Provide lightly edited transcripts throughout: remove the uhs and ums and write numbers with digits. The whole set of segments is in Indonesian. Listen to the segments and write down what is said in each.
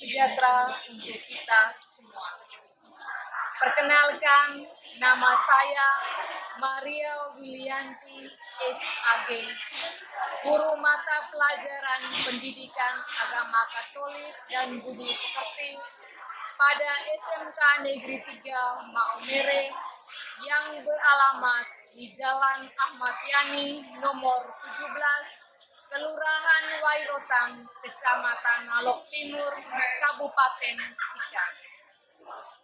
sejahtera untuk kita semua. Perkenalkan, nama saya Maria Wilianti SAG, guru mata pelajaran Pendidikan Agama Katolik dan Budi Pekerti pada SMK Negeri 3 Maumere yang beralamat di Jalan Ahmad Yani nomor 17, Kelurahan Wairotan, Kecamatan Ngalok Timur, Kabupaten Sika.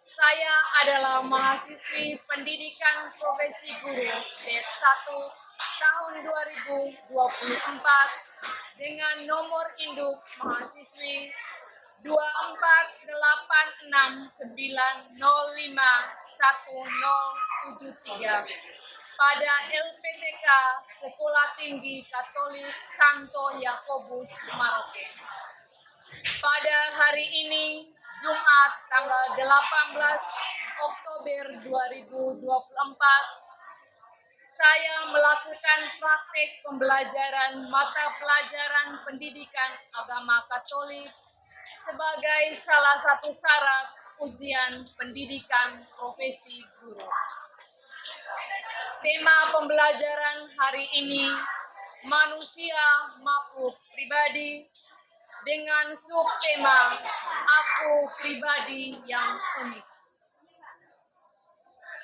Saya adalah mahasiswi pendidikan profesi guru D1 tahun 2024 dengan nomor induk mahasiswi 2486905173 pada LPTK Sekolah Tinggi Katolik Santo Yakobus Maroke. Pada hari ini, Jumat tanggal 18 Oktober 2024, saya melakukan praktik pembelajaran mata pelajaran pendidikan agama Katolik sebagai salah satu syarat ujian pendidikan profesi guru. Tema pembelajaran hari ini, manusia makhluk pribadi, dengan subtema aku pribadi yang unik.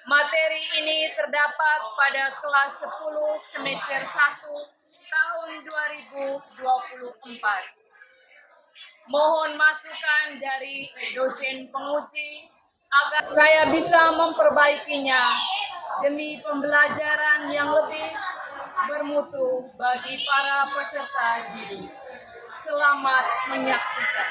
Materi ini terdapat pada kelas 10 semester 1 tahun 2024. Mohon masukan dari dosen penguji agar saya bisa memperbaikinya demi pembelajaran yang lebih bermutu bagi para peserta didik. Selamat menyaksikan.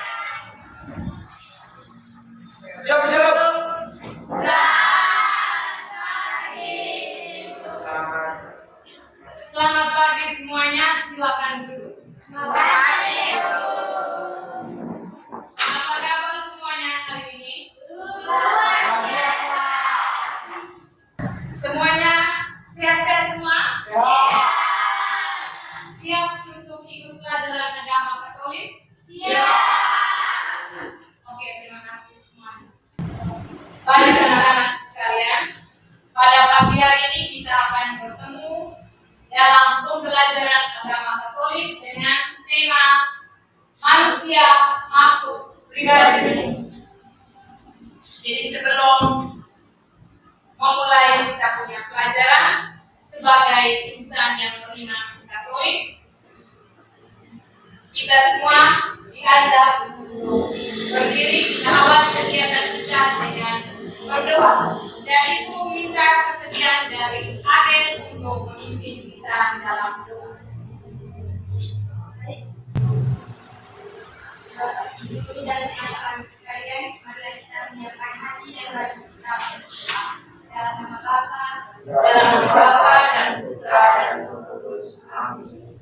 Selamat pagi semuanya, silakan duduk. Apa kabar semuanya hari ini? Semuanya sehat-sehat semua? Siap untuk ikut pelajaran agama Katolik? Siap. Oke, terima kasih semuanya. Baik anak-anak sekalian, pada pagi hari ini kita akan bertemu dalam pembelajaran agama Katolik dengan tema manusia makhluk pribadi. Jadi sebelum memulai kita punya pelajaran sebagai insan yang beriman Katolik, kita semua diajak untuk berdiri awal kegiatan kita dengan berdoa, dan itu minta kesediaan dari Aden untuk memimpin kita dalam doa. Bapak Ibu dan teman-teman sekalian, mari kita menyiapkan hati dan batin kita berdoa. Dalam nama Bapa dan Putra dan Roh Kudus. Amin.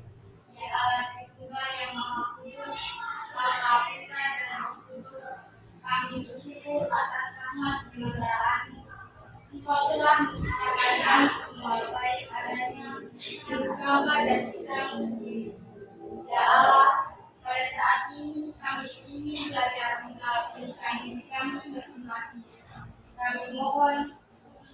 Ya Allah Tritunggal yang Maha Kudus, Bapa, Putra dan Roh Kudus, kami bersyukur atas rahmat penyelenggaraan. Engkau telah menciptakan kami semua baik adanya, menurut gambar dan citra sendiri. Ya Allah, pada saat ini kami ingin belajar mengenal diri kami masing-masing. Kami mohon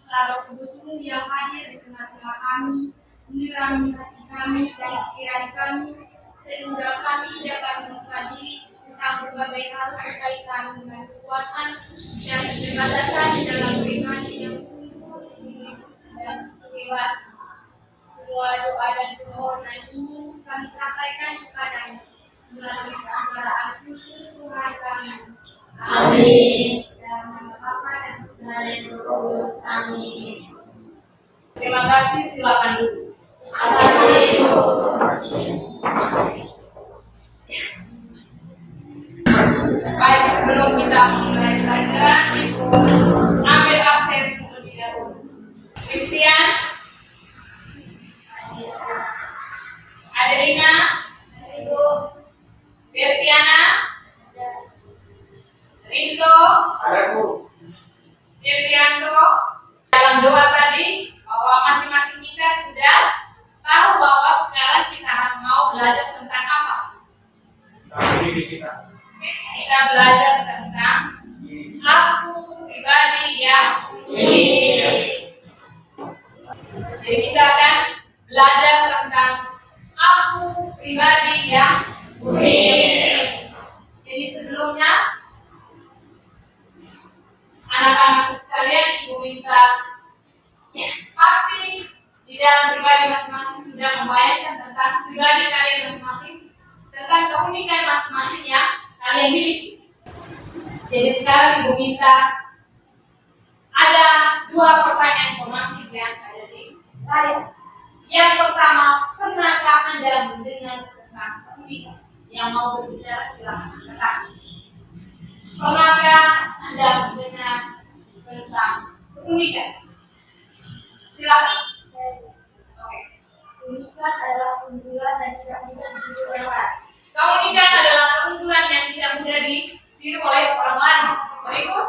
Roh Kudus-Mu yang hadir di tengah-tengah kami, menerangi hati kami dan pikiran kami, sehingga kami dapat mempelajari tentang berbagai hal berkaitan dengan kekuatan dan keterbatasan dalam beriman yang sungguh tinggi dan istimewa. Semua doa dan permohonan ini kami sampaikan kepada-Mu melalui peramparaan Kristus Tuhan kami. Amin. Dalam nama Bapa dan Putra dan Roh Kudus. Amin. Terima kasih, silakan duduk. Baik, sebelum kita mulai pelajaran, Ibu ambil absen terlebih dahulu. Christian, Adelina, Ibu, Bertiana, Rinto, Debrianto. Dalam doa tadi, bahwa masing-masing kita sudah tahu bahwa sekarang kita mau belajar tentang apa? Kita belajar pribadi yang unik. Jadi sebelumnya, anak-anakku sekalian, Ibu minta pasti di dalam pribadi masing-masing sudah membayangkan tentang pribadi kalian masing-masing, tentang keunikan masing-masing yang kalian miliki. Jadi sekarang Ibu minta ada dua pertanyaan formatif yang ada di layar. Yang pertama, pernahkah Anda mendengar tentang keunikan? Yang mau berbicara silakan angkat. Pernahkah Anda mendengar tentang keunikan? Silakan. Oke. Keunikan adalah keunggulan dan tidak mudah ditiru orang lain. Keunikan adalah keunggulan yang tidak mudah ditiru oleh orang lain. Berikut.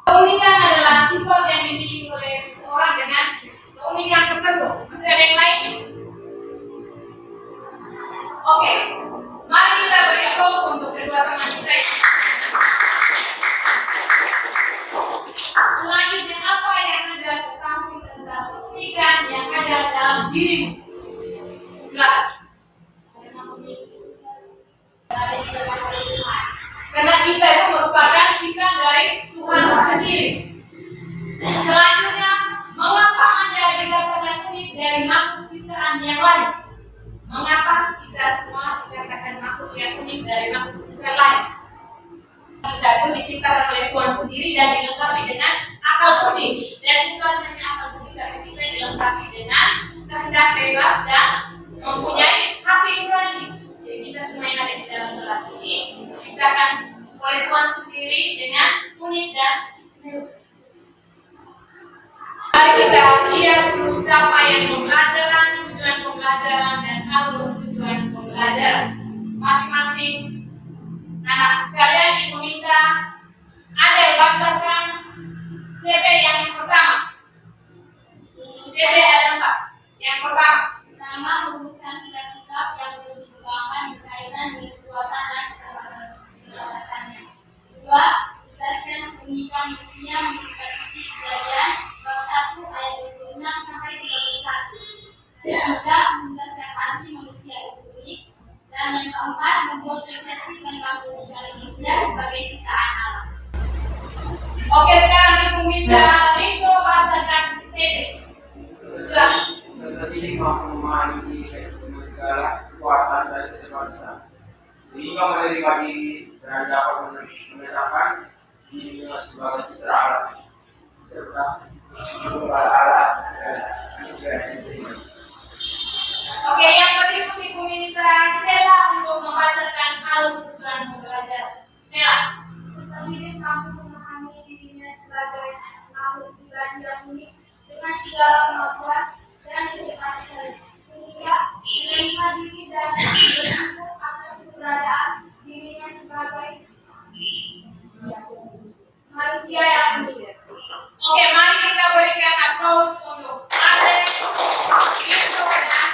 Keunikan adalah sifat yang dimiliki oleh seseorang dengan keunikan tertentu. Masih ada yang lain? Oke. Mari kita beri aplaus untuk kedua teman kita ini. Selanjutnya, apa yang Anda ketahui tentang keunikan yang ada dalam dirimu? Silakan. Karena kita itu merupakan ciptaan dari Tuhan sendiri. Selanjutnya, mengapa Anda dikatakan unik dari makhluk ciptaan yang lain? Mengapa kita semua dikatakan makhluk yang unik dari makhluk ciptaan lain? Kita itu diciptakan oleh Tuhan sendiri dan dilengkapi dengan akal budi, dan bukan hanya akal budi, tapi kita dilengkapi dengan kehendak bebas dan mempunyai hati nurani. Jadi kita semua yang ada di dalam kelas ini diciptakan oleh Tuhan sendiri dengan unik dan istimewa. Mari kita lihat dulu capaian pembelajaran, tujuan pembelajaran, dan alur tujuan pembelajaran masing-masing. Anak sekalian, Ibu minta Anda bacakan CP yang pertama. CP ada 4. Yang pertama, Pertama, merumuskan sikap-sikap yang perlu dikembangkan berkaitan dengan kekuatan dan keterbatasannya. Kedua, jelaskan keunikan manusia menurut sisi kejadian bab 1 ayat 26 sampai 31. Ketiga, menjelaskan arti manusia itu unik. Dan yang keempat, membuat refleksi tentang keunikan manusia sebagai ciptaan alam. oke, sekarang Ibu minta Ringo bacakan CP. Silakan. Seperti ini mampu memahami segala kekuatan dan keterbatasan, sehingga menerima diri dan dapat menetapkan dirinya sebagai citra Allah serta kepada Allah dan Oke, yang berikut Ibu minta Sela untuk membacakan alur tujuan pembelajaran. Sela. Seperti ini mampu memahami dirinya sebagai makhluk pribadi yang unik dengan segala kemampuan dan keterbatasan, sehingga menerima diri dan bersyukur atas keberadaan dirinya sebagai manusia yang unik. Oke, mari kita berikan aplaus untuk Ade, Ringo, dan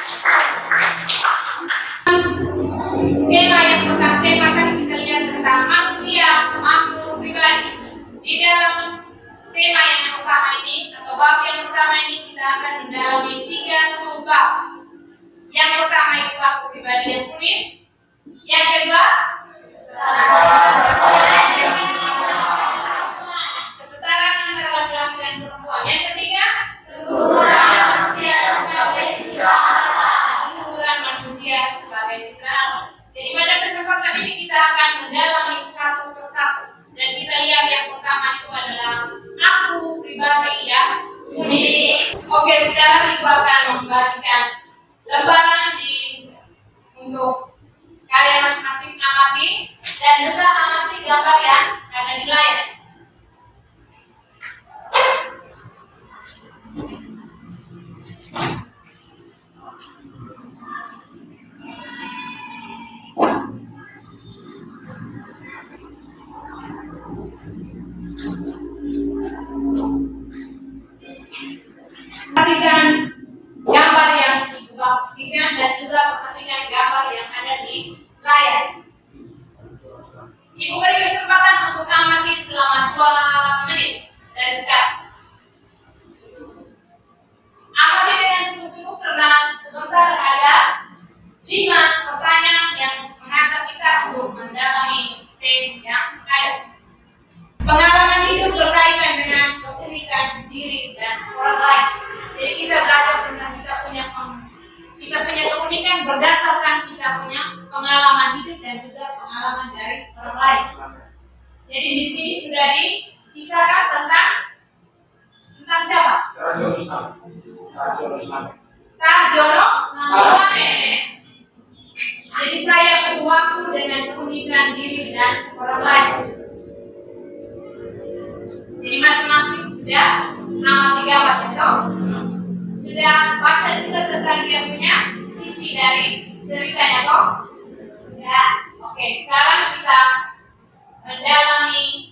tema yang pertama. Tema tadi kita lihat tentang manusia, makhluk pribadi. Di dalam tema yang pertama ini atau bab yang pertama ini kita akan mendalami 3 subbab. Yang pertama itu makhluk pribadi yang unik. Yang kedua, kesetaraan antara laki-laki dan perempuan. Yang ketiga, Manusia sebagai ciptaan Allah. keluhuran manusia sebagai ciptaan Allah. Jadi pada kesempatan ini kita akan mendalami satu persatu. Dan kita lihat yang pertama itu adalah aku pribadi yang unik. Oke, sekarang Ibu akan membagikan lembaran untuk kalian masing-masing amati dan juga amati gambar yang ada di layar. Perhatikan gambar yang Ibu bagikan dan juga perhatikan gambar yang ada di layar. Ibu beri kesempatan untuk amati selama 2 menit dari sekarang. Amati dengan sungguh-sungguh karena sebentar ada 5 kita punya keunikan berdasarkan kita punya pengalaman hidup dan juga pengalaman dari orang lain. Jadi di sini sudah dikisahkan tentang siapa? Tarjono Salame. Jadi saya berwaktu dengan keunikan diri dan orang lain. Jadi masing-masing sudah amati gambar itu. Sudah baca juga tentang dia punya isi dari ceritanya toh? Ya. Oke, sekarang kita mendalami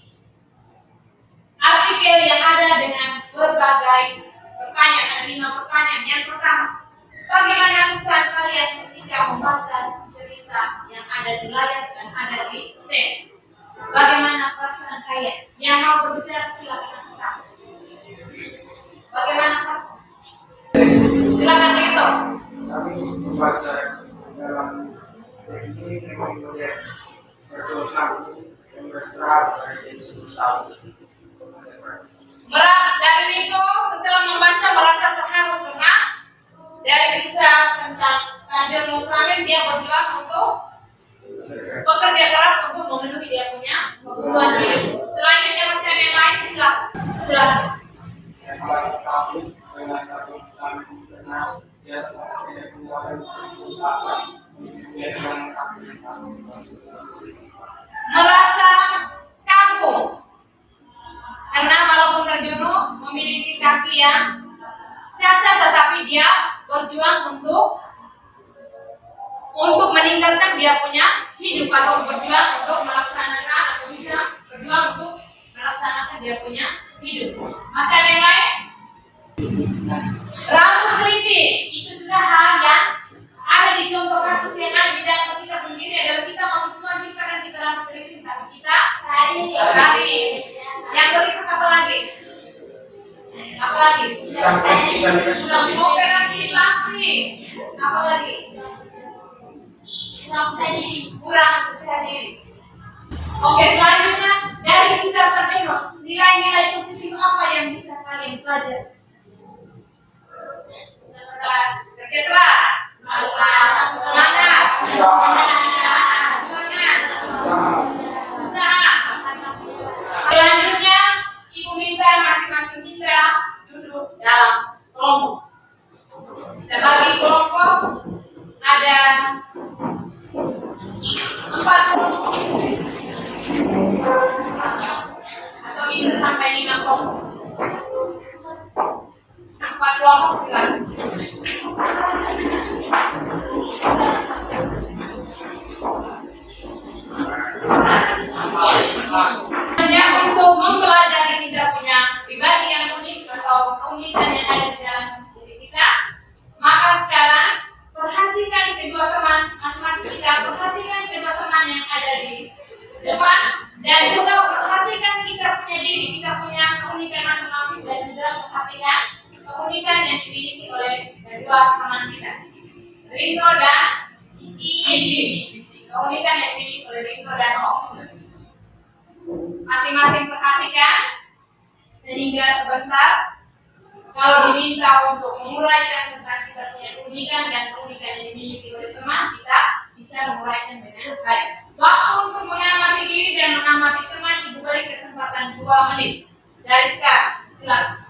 artikel yang ada dengan berbagai pertanyaan. Ada 5 pertanyaan. Yang pertama, bagaimana kesan kalian ketika membaca cerita yang ada di layar dan ada di teks? Bagaimana perasaan kalian? Yang mau berbicara silakan kita. Bagaimana perasaan? Silakan Rito. Kami membaca dalam ini memang melihat perjuangan yang berserah dari usaha. Dari Rito setelah membaca merasa terharu karena dari kisah tentang Tarjono Salame dia berjuang untuk bekerja keras untuk memenuhi dia punya kebutuhan hidup. Selanjutnya masih ada yang lain, silakan. Yang merasa takut dengan takut sampai kenal dia tidak mengeluarkan usaha dia Merasa kagum karena walaupun Tarjono memiliki kaki yang cacat tetapi dia berjuang untuk meningkatkan dia punya hidup atau berjuang untuk melaksanakan atau bisa berjuang untuk melaksanakan dia punya hidup. Masih ada yang lain? Rambut teliti itu juga hal yang ada di contoh kasus yang ada di dalam kita sendiri adalah kita Tuhan ciptakan kita rambut teliti tapi kita lari. Yang berikut apa lagi? Apa lagi? Operasi plastik. Apa lagi? Kurang percaya diri. Oke, selanjutnya dari kisah Tarjono, nilai-nilai positif apa yang bisa kalian pelajari? Kerja keras, semangat, usaha. Selanjutnya, Ibu minta masing-masing kita duduk dalam kelompok. Kita bagi kelompok ada 4 kelompok atau bisa sampai 5 kelompok. 4 kelompok silakan. Hanya untuk mempelajari kita punya pribadi yang unik atau keunikan yang ada di dalam diri kita, maka sekarang perhatikan kedua teman masing-masing kita, perhatikan kedua teman yang ada di depan dan juga perhatikan kita punya diri, kita punya keunikan masing-masing dan juga perhatikan keunikan yang dimiliki oleh kedua teman kita, Ringo dan Cici. Keunikan yang dimiliki oleh Ringo dan Oxford. Masing-masing perhatikan sehingga sebentar kalau diminta untuk menguraikan tentang kita punya keunikan dan keunikan yang dimiliki oleh teman, kita bisa menguraikan dengan baik. Waktu untuk mengamati diri dan mengamati teman Ibu beri kesempatan 2 menit dari sekarang. Silakan.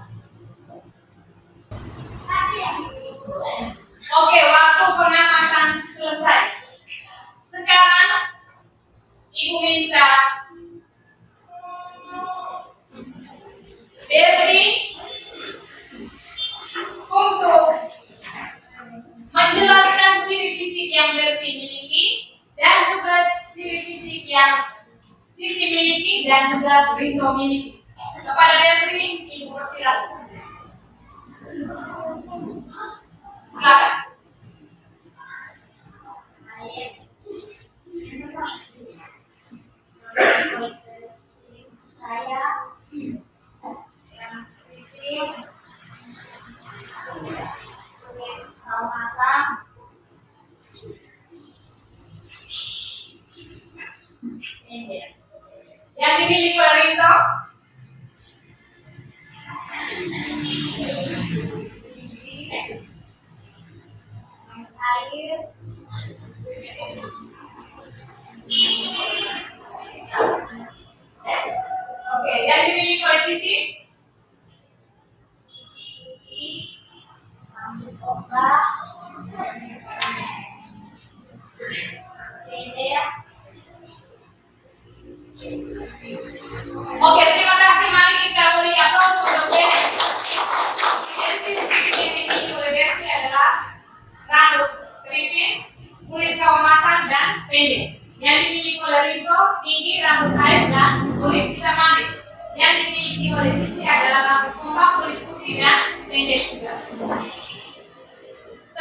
Oke, waktu pengamatan selesai. Sekarang Ibu minta Berdi untuk menjelaskan ciri fisik yang Berdi miliki dan juga ciri fisik yang Cici miliki dan juga Ringo miliki. Kepada Berdi, Ibu persilakan. Silakan. Saya yang dimiliki oleh Ringo air. Oke, yang dimiliki oleh Cici? Rambut ombak. Beda. Oke, terima kasih. Mari kita beri aplaus untuk Betty. Betty yang dimiliki oleh Betty adalah rambut keriting, kulit sawo matang dan pendek. Yang dimiliki oleh Rito tinggi, rambut air dan kulit hitam manis. Yang dimiliki oleh Cici adalah rambut kompak, kulit putih dan pendek juga.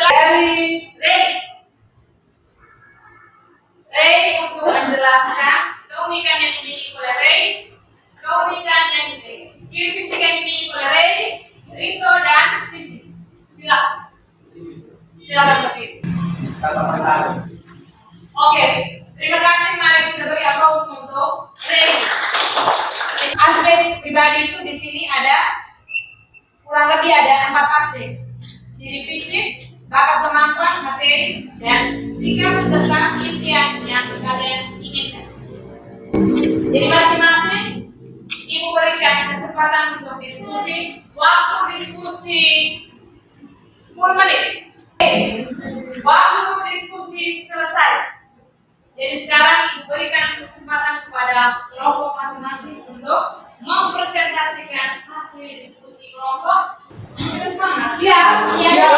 Dari Ray untuk menjelaskan keunikan yang dimiliki oleh Ray, keunikan yang ciri fisik yang dimiliki oleh Ray, Rito dan Cici. Silakan berdiri. Oke, terima kasih. Mari kita beri aplaus untuk Ray. Aspek pribadi itu di sini ada kurang lebih ada 4 aspek: ciri fisik, bakat kemampuan, materi, dan sikap serta impian yang kalian inginkan. Jadi masing-masing Ibu berikan kesempatan untuk diskusi. Waktu diskusi 10 menit. Waktu diskusi selesai. Jadi sekarang Ibu berikan kesempatan kepada kelompok masing-masing untuk mempresentasikan hasil diskusi kelompok. Kita semangat, siap? Iya.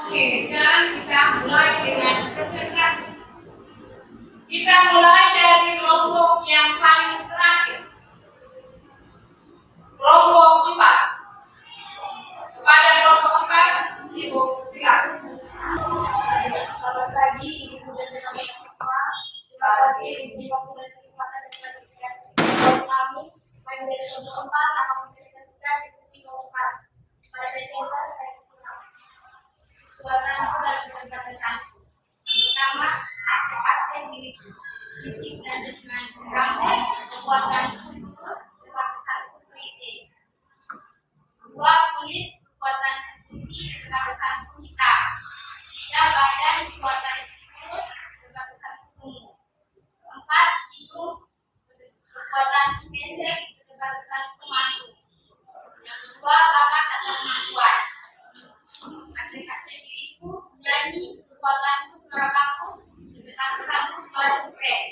Oke, sekarang kita mulai dengan presentasi. Kita mulai dari kelompok yang paling terakhir. Kelompok 4. Kepada kelompok 4, Ibu silakan. Selamat pagi, Ibu dan teman-teman semua. Terima kasih Ibu waktu dan kesempatan yang telah diberikan kepada kami. Kami dari kelompok 4 akan mempresentasikan diskusi kelompok 4. Pada presenter saya senang. Suara dan presentasikan. Pertama, aspek-aspek diri fisik dan jaringan rambut, kekuatan tubuh, kekuatan kritis. 2, kulit, kekuatan putih, kekuatan hitam. 3, badan, kekuatan kurus, kekuatan ungu. 4, hidung, kekuatan pendek, kekuatan pemangku. Yang kedua, bakat atau kemampuan. Aspek-aspek diriku, berani, kekuatanku, suara bagus, kekuatan suara keren.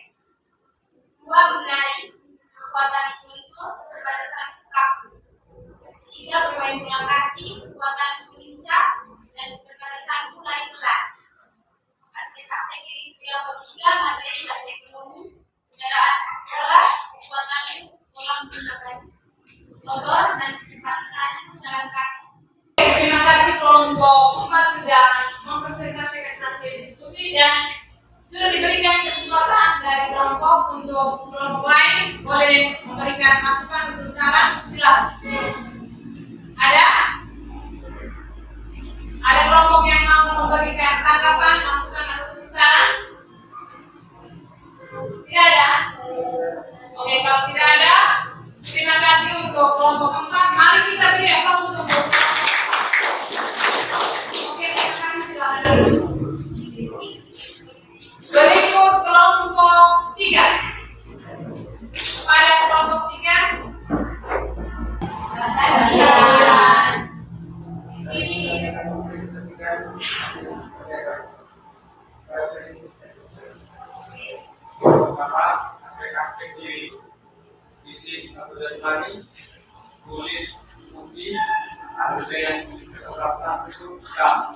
2, menari, kekuatan kulitku, kekuatan kaku. 3, bermain bola kaki, kekuatan lincah, dan kekuatan lari pelan. Aspek-aspek diriku yang ketiga, materi dan ekonomi, kendaraan sekolah, kekuatan sekolah menggunakan motor, dan kecepatan jalan kaki. Terima kasih kelompok 4 sudah mempresentasikan hasil diskusi dan sudah diberikan kesempatan dari kelompok untuk kelompok lain boleh memberikan masukan usul saran. Silakan. Ada kelompok yang mau memberikan tanggapan, masukan atau usul saran? Tidak ada? Oke, kalau tidak ada, terima kasih untuk kelompok 4. Mari kita beri aplaus untuk. Oke, terima kasih. Silakan. Berikut kelompok 3. Kepada kelompok 3, Pertama, aspek-aspek diri fisik atau jasmani, kulit putih, ada yang kekerasan itu hitam,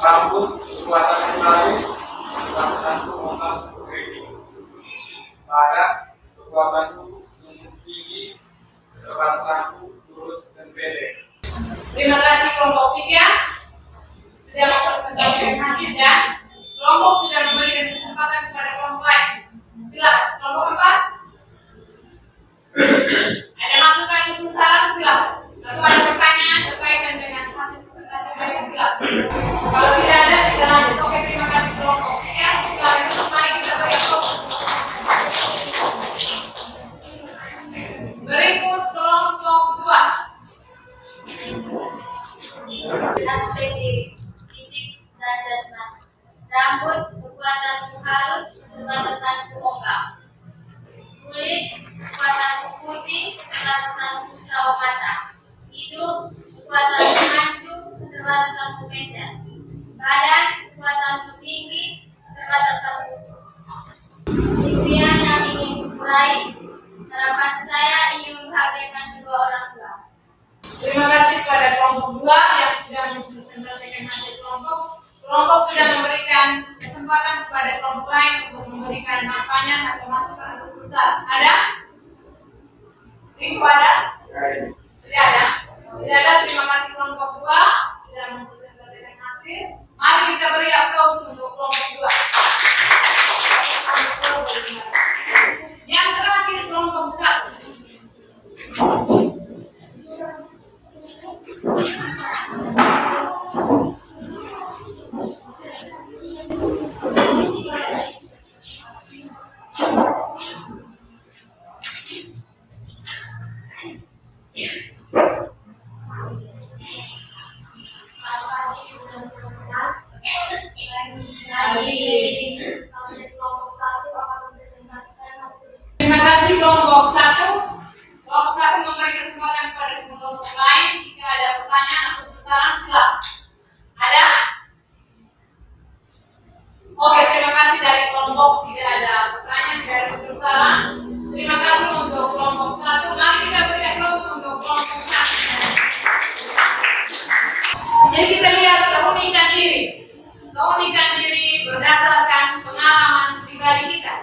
rambut kekuatan halus, kekuatan kompak kering, badan kekuatan tinggi, kekuatan lurus dan pendek. terima kasih kelompok 3 sudah mempresentasikan hasil dan kelompok sudah memberikan kesempatan kepada kelompok lain. Silakan kelompok 4. Ada masukan usul saran? Silakan. Atau ada pertanyaan berkaitan dengan hasil presentasi mereka? Silakan. Kalau tidak ada, kita lanjut. Oke, terima kasih kelompok 3. Silakan. Mari kita beri aplaus. Berikut kelompok 2. Aspek diri fisik Rambut kekuatanku halus, kebatasanku ombak. Kulit kekuatanku putih, kebatasanku sawo mata. Hidung kekuatanku maju, kebatasanku meser. Badan kekuatanku tinggi, kebatasanku. Impian yang ingin kurai, harapan saya ingin menghadirkan kedua orang tua. Terima kasih kepada kelompok 2 yang sudah mempresentasikan hasil kelompok. Kelompok sudah memberikan kesempatan kepada kelompok lain untuk memberikan pertanyaan atau masukan atau usulan. Ada? Riko ada? Tidak ada? Tidak ada. Terima kasih kelompok 2 sudah mempresentasikan hasil. Mari kita beri aplaus untuk kelompok 2. Yang terakhir kelompok 1. Terima kasih kelompok 1. Kelompok 1 memberi kesempatan kepada kelompok lain. Jika ada pertanyaan atau saran, silakan. Ada? Oke, terima kasih dari kelompok tidak ada pertanyaan, tidak ada saran. Terima kasih untuk kelompok 1. Mari kita beri aplaus untuk kelompok 1. Jadi kita lihat keunikan diri. Keunikan diri berdasarkan pengalaman pribadi kita.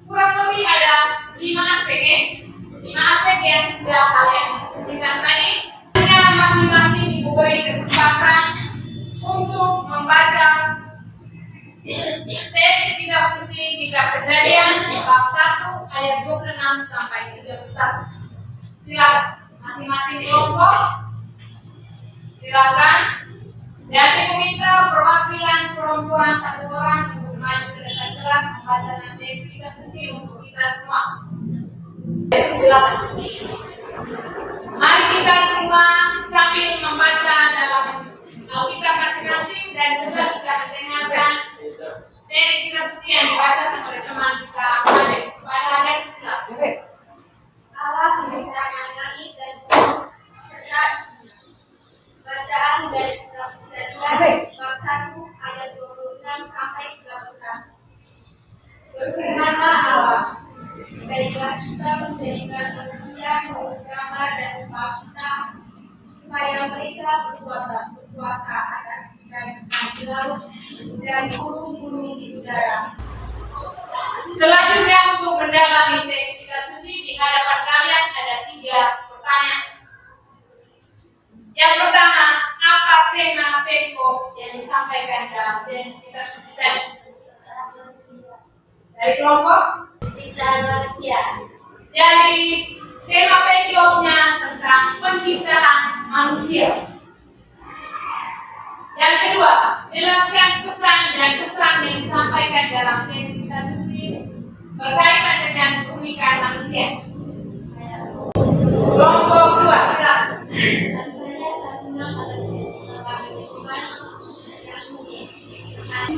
Kurang lebih ada 5 aspek, 5 aspek yang sudah kalian diskusikan tadi. Hanya masing-masing ibu beri kesempatan untuk membaca teks kitab suci, kitab Kejadian bab 1 ayat 26 sampai 31. Silakan masing-masing kelompok. Silakan. Dan ibu minta perwakilan perempuan 1 orang untuk maju ke depan kelas membacakan teks kitab suci untuk kita semua. Silakan. Mari kita semua sambil membaca dalam Alkitab masing-masing dan juga kita mendengarkan teks kitab suci yang dibacakan oleh teman kita pada hari silakan. Allah menciptakan langit dan bumi serta isinya. Bacaan dari kitab Kejadian bab 1 ayat 26 sampai 31. Berfirmanlah Allah, baiklah kita menjadikan manusia menurut gambar dan rupa kita, supaya mereka berkuasa atas ikan di laut dan burung-burung di udara. Selanjutnya untuk mendalami teks kitab suci di hadapan kalian ada 3 pertanyaan. Yang pertama, apa tema perikop yang disampaikan dalam teks kitab suci tadi? Dari kelompok Penciptaan manusia. Jadi tema perikopnya tentang penciptaan manusia. Yang kedua, jelaskan pesan dan kesan yang disampaikan dalam teks kitab suci berkaitan dengan keunikan manusia. Kelompok 2, silakan.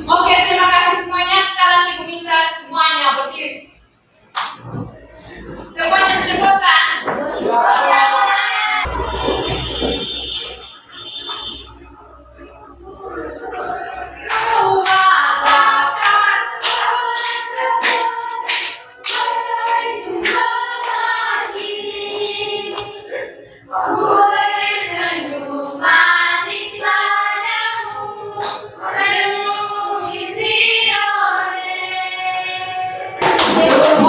Oke, terima kasih semuanya. Sekarang ibu minta semuanya berdiri. Semuanya sudah bosan?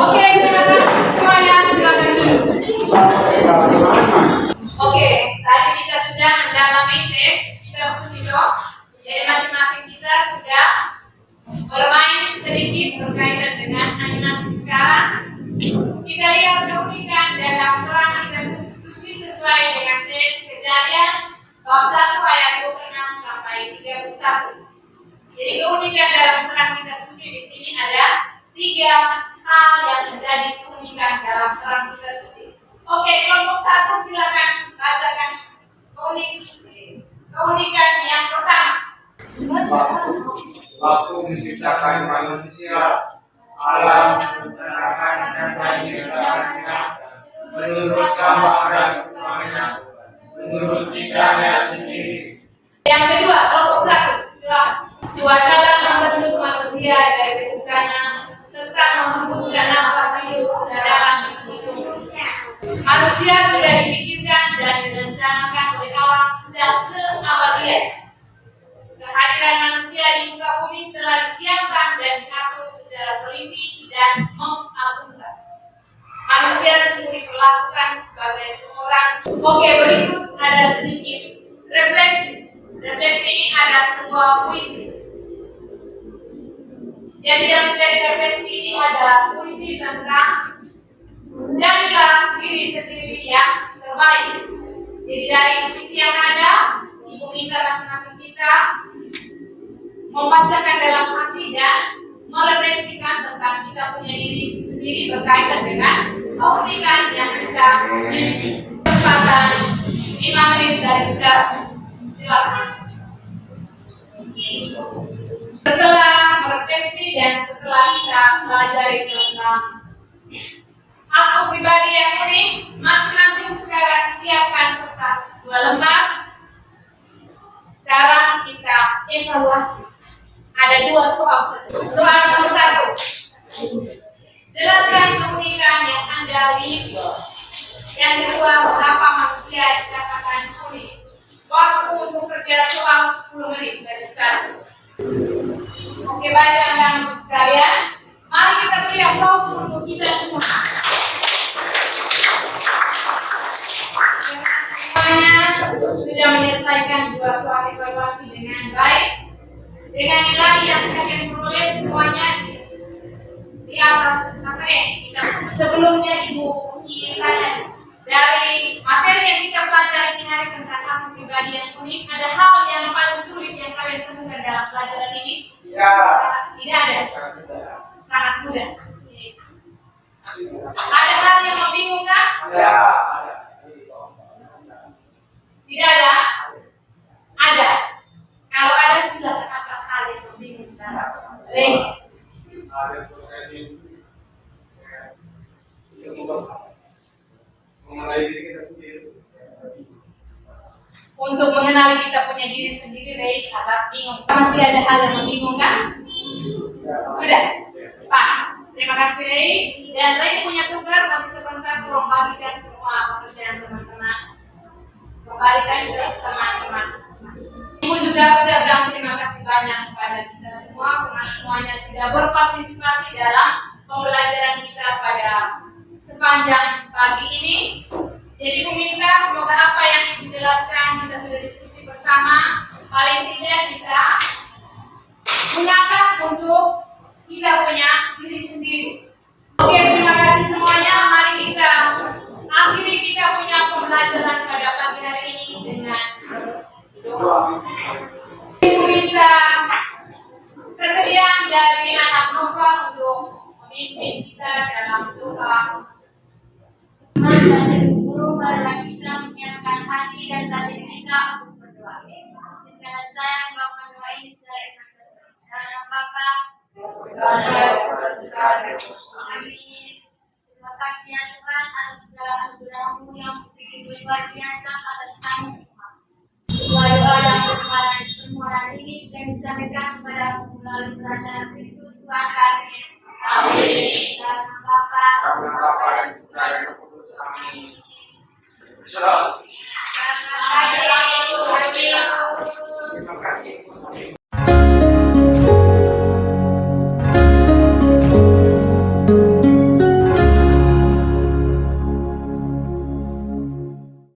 Oke, terima kasih semuanya. Silakan duduk. Oke, tadi kita sudah mendalami teks kitab suci. Jadi masing-masing kita sudah bermain sedikit berkaitan dengan animasi sekarang. Kita lihat keunikan dalam terang kitab suci sesuai dengan teks Kejadian bab 1 ayat 26 sampai 31. Jadi keunikan dalam terang kitab suci di sini ada 3 hal yang menjadi keunikan dalam terang kitab suci. Oke, kelompok 1 silakan bacakan keunikan yang pertama. waktu menciptakan manusia, Allah menciptakan dan menciptakannya menurut gambar dan rupanya, menurut citranya sendiri. Yang kedua, kelompok satu, silakan. Tuhan Allah membentuk manusia dari bentuk tanah serta menghembuskan nafas hidup ke dalam hidupnya. Manusia sudah dipikirkan dan direncanakan oleh Allah sejak keabadian. Kehadiran manusia di muka bumi telah disiapkan dan diatur secara teliti dan mengagumkan. Manusia sungguh diperlakukan sebagai seorang. Oke, berikut ada sedikit refleksi. Refleksi ini ada sebuah puisi. Jadi yang menjadi refleksi ini ada puisi tentang jadilah diri sendiri yang terbaik. Jadi dari puisi yang ada, Ibu minta masing-masing kita membacakan dalam hati dan merefleksikan tentang kita punya diri sendiri berkaitan dengan keunikan yang kita miliki. Kesempatan 5 menit dari sekarang. Silakan. Setelah merefleksi dan setelah kita pelajari tentang aku pribadi yang unik, masing-masing sekarang siapkan kertas 2 lembar. Sekarang kita evaluasi. Ada 2 soal saja. Soal nomor 1. Jelaskan keunikan yang Anda miliki. Yang kedua, mengapa manusia dikatakan unik? Waktu untuk kerja soal 10 menit dari sekarang. Oke, baik anak-anak sekalian, mari kita beri aplaus untuk kita semua. Semuanya sudah menyelesaikan 2 soal evaluasi dengan baik, dengan nilai yang kalian peroleh semuanya di atas KPM. Kita sebelumnya Ibu ingin tanya, dari materi yang kita pelajari di hari tentang aku pribadi yang unik, ada hal yang paling sulit yang kalian temukan dalam pelajaran ini? Ya. Tidak ada. Sangat mudah. Ada hal yang membingungkan? Ada. Tidak ada? Ada. Kalau ada, silakan apa hal yang membingungkan? Reni. Ada proses mengenai diri kita sendiri. Untuk mengenali kita punya diri sendiri, Rey agak bingung. Masih ada hal yang membingungkan? Sudah? Pas. Terima kasih, Rey. Dan Rey punya tugas, nanti sebentar tolong bagikan semua pekerjaan teman-teman. Kembalikan ke teman-teman masing-masing. Ibu juga ucapkan terima kasih banyak kepada kita semua karena semuanya sudah berpartisipasi dalam pembelajaran kita pada sepanjang pagi ini. Jadi Ibu minta semoga apa yang Ibu jelaskan kita sudah diskusi bersama, paling tidak kita gunakan untuk kita punya diri sendiri. Oke, terima kasih semuanya. Mari kita akhiri kita punya pembelajaran pada pagi hari ini dengan doa. Ibu minta kesediaan dari anak Nova untuk memimpin kita dalam doa. Guru, marilah kita menyiapkan hati dan batin kita untuk berdoa. Segala sayang melakukan doa ini secara iman dalam Bapa. Amin. Terima kasih ya Tuhan atas segala anugerah-Mu yang begitu luar biasa atas kami semua. Doa-doa dan permohonan ini yang disampaikan kepada melalui pelajaran Kristus Tuhan kami. Amin. Dalam Bapa dan Putra dan Roh Kudus. Amin. Shalom. Amin.